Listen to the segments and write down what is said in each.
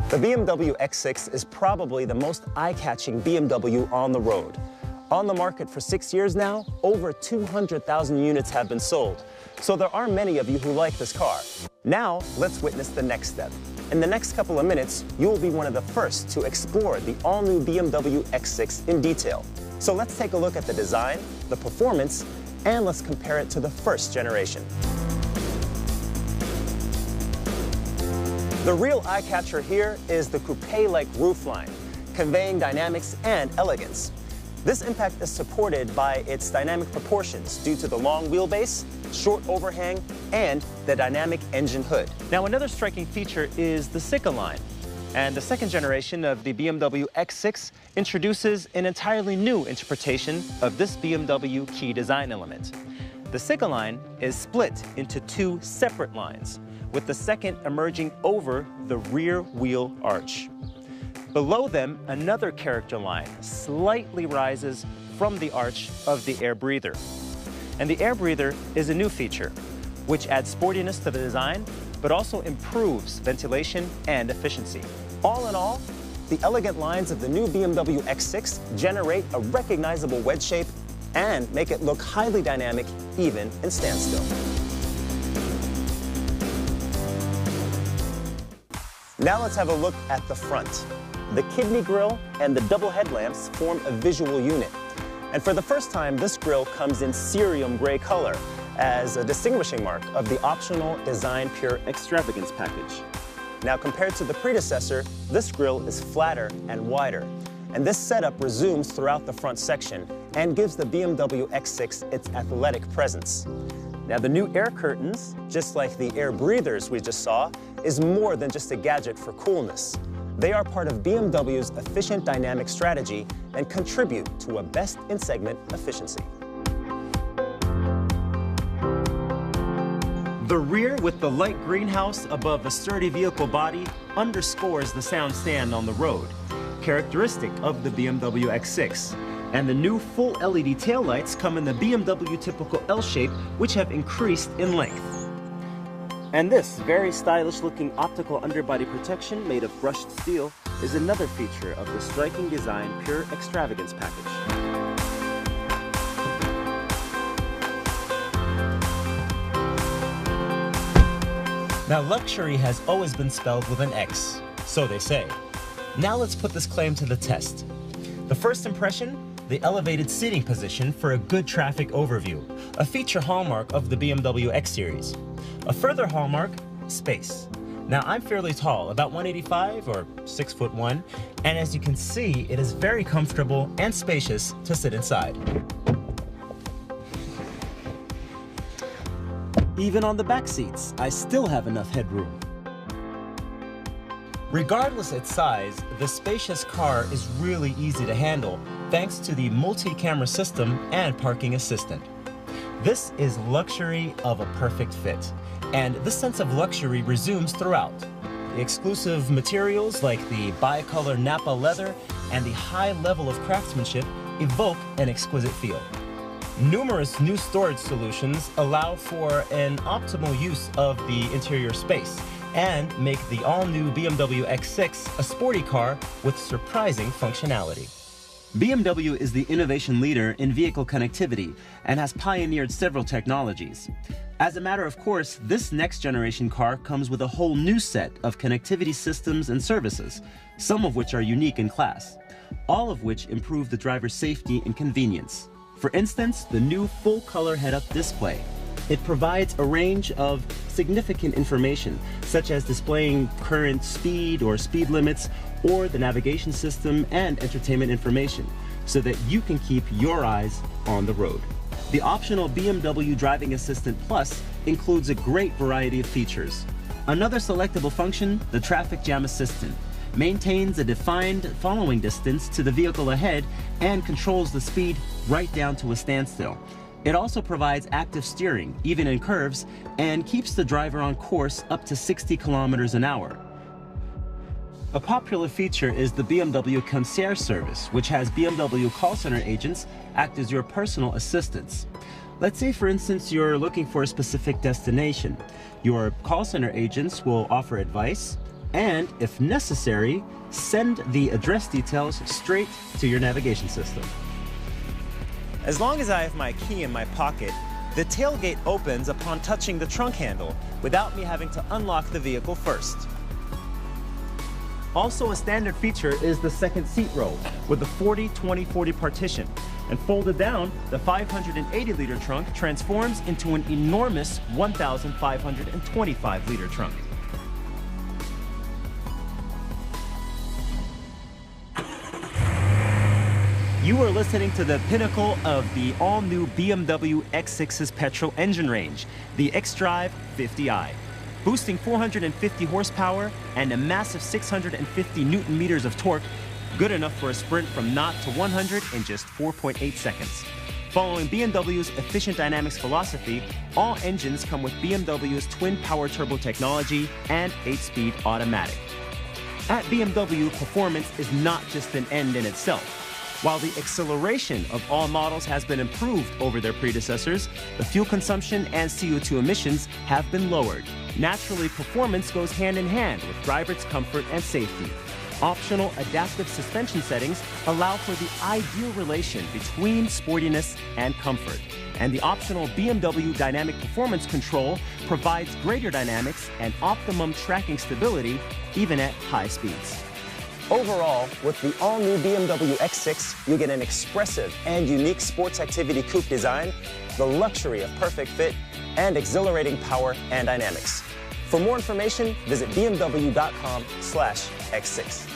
The BMW X6 is probably the most eye-catching BMW on the road. On the market for 6 years now, over 200,000 units have been sold. So there are many of you who like this car. Now, let's witness the next step. In the next couple of minutes, you will be one of the first to explore the all-new BMW X6 in detail. So let's take a look at the design, the performance, and let's compare it to the first generation. The real eye-catcher here is the coupe-like roofline, conveying dynamics and elegance. This impact is supported by its dynamic proportions due to the long wheelbase, short overhang, and the dynamic engine hood. Now, another striking feature is the Sikka line. And the second generation of the BMW X6 introduces an entirely new interpretation of this BMW key design element. The Sikka line is split into two separate lines, with the second emerging over the rear wheel arch. Below them, another character line slightly rises from the arch of the air breather. And the air breather is a new feature, which adds sportiness to the design, but also improves ventilation and efficiency. All in all, the elegant lines of the new BMW X6 generate a recognizable wedge shape and make it look highly dynamic even in standstill. Now let's have a look at the front. The kidney grille and the double headlamps form a visual unit. And for the first time, this grille comes in cerium gray color as a distinguishing mark of the optional Design Pure Extravagance package. Now, compared to the predecessor, this grille is flatter and wider. And this setup resumes throughout the front section and gives the BMW X6 its athletic presence. Now, the new air curtains, just like the air breathers we just saw, is more than just a gadget for coolness. They are part of BMW's efficient dynamic strategy and contribute to a best-in-segment efficiency. The rear with the light greenhouse above a sturdy vehicle body underscores the sound stand on the road, characteristic of the BMW X6. And the new full LED taillights come in the BMW typical L shape, which have increased in length. And this very stylish-looking optical underbody protection made of brushed steel is another feature of the striking Design Pure Extravagance package. Now, luxury has always been spelled with an X, so they say. Now let's put this claim to the test. The first impression? The elevated seating position for a good traffic overview, a feature hallmark of the BMW X Series. A further hallmark, space. Now, I'm fairly tall, about 185 or 6'1", and as you can see, it is very comfortable and spacious to sit inside. Even on the back seats, I still have enough headroom. Regardless its size, the spacious car is really easy to handle thanks to the multi-camera system and parking assistant. This is luxury of a perfect fit, and this sense of luxury resumes throughout. The exclusive materials like the bicolor Nappa leather and the high level of craftsmanship evoke an exquisite feel. Numerous new storage solutions allow for an optimal use of the interior space and make the all-new BMW X6 a sporty car with surprising functionality. BMW is the innovation leader in vehicle connectivity and has pioneered several technologies. As a matter of course, this next-generation car comes with a whole new set of connectivity systems and services, some of which are unique in class, all of which improve the driver's safety and convenience. For instance, the new full-color head-up display. It provides a range of significant information, such as displaying current speed or speed limits, or the navigation system and entertainment information, so that you can keep your eyes on the road. The optional BMW Driving Assistant Plus includes a great variety of features. Another selectable function, the Traffic Jam Assistant, maintains a defined following distance to the vehicle ahead and controls the speed right down to a standstill. It also provides active steering, even in curves, and keeps the driver on course up to 60 kilometers an hour. A popular feature is the BMW Concierge service, which has BMW call center agents act as your personal assistants. Let's say, for instance, you're looking for a specific destination. Your call center agents will offer advice, and if necessary, send the address details straight to your navigation system. As long as I have my key in my pocket, the tailgate opens upon touching the trunk handle without me having to unlock the vehicle first. Also a standard feature is the second seat row with the 40-20-40 partition. And folded down, the 580-liter trunk transforms into an enormous 1,525-liter trunk. You are listening to the pinnacle of the all-new BMW X6's petrol engine range, the xDrive 50i. Boosting 450 horsepower and a massive 650 Newton meters of torque, good enough for a sprint from 0 to 100 in just 4.8 seconds. Following BMW's efficient dynamics philosophy, all engines come with BMW's twin power turbo technology and 8-speed automatic. At BMW, performance is not just an end in itself. While the acceleration of all models has been improved over their predecessors, the fuel consumption and CO2 emissions have been lowered. Naturally, performance goes hand in hand with driver's comfort and safety. Optional adaptive suspension settings allow for the ideal relation between sportiness and comfort. And the optional BMW Dynamic Performance Control provides greater dynamics and optimum tracking stability even at high speeds. Overall, with the all-new BMW X6, you get an expressive and unique sports activity coupe design, the luxury of perfect fit, and exhilarating power and dynamics. For more information, visit bmw.com/X6.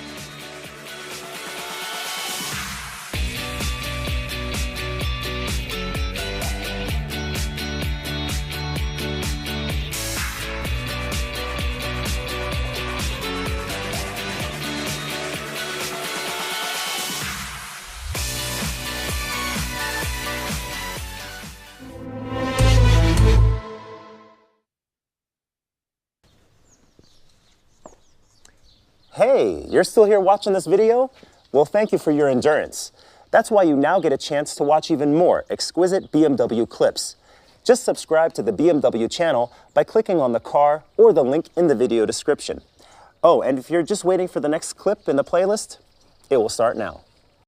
Hey, you're still here watching this video? Well, thank you for your endurance. That's why you now get a chance to watch even more exquisite BMW clips. Just subscribe to the BMW channel by clicking on the car or the link in the video description. Oh, and if you're just waiting for the next clip in the playlist, it will start now.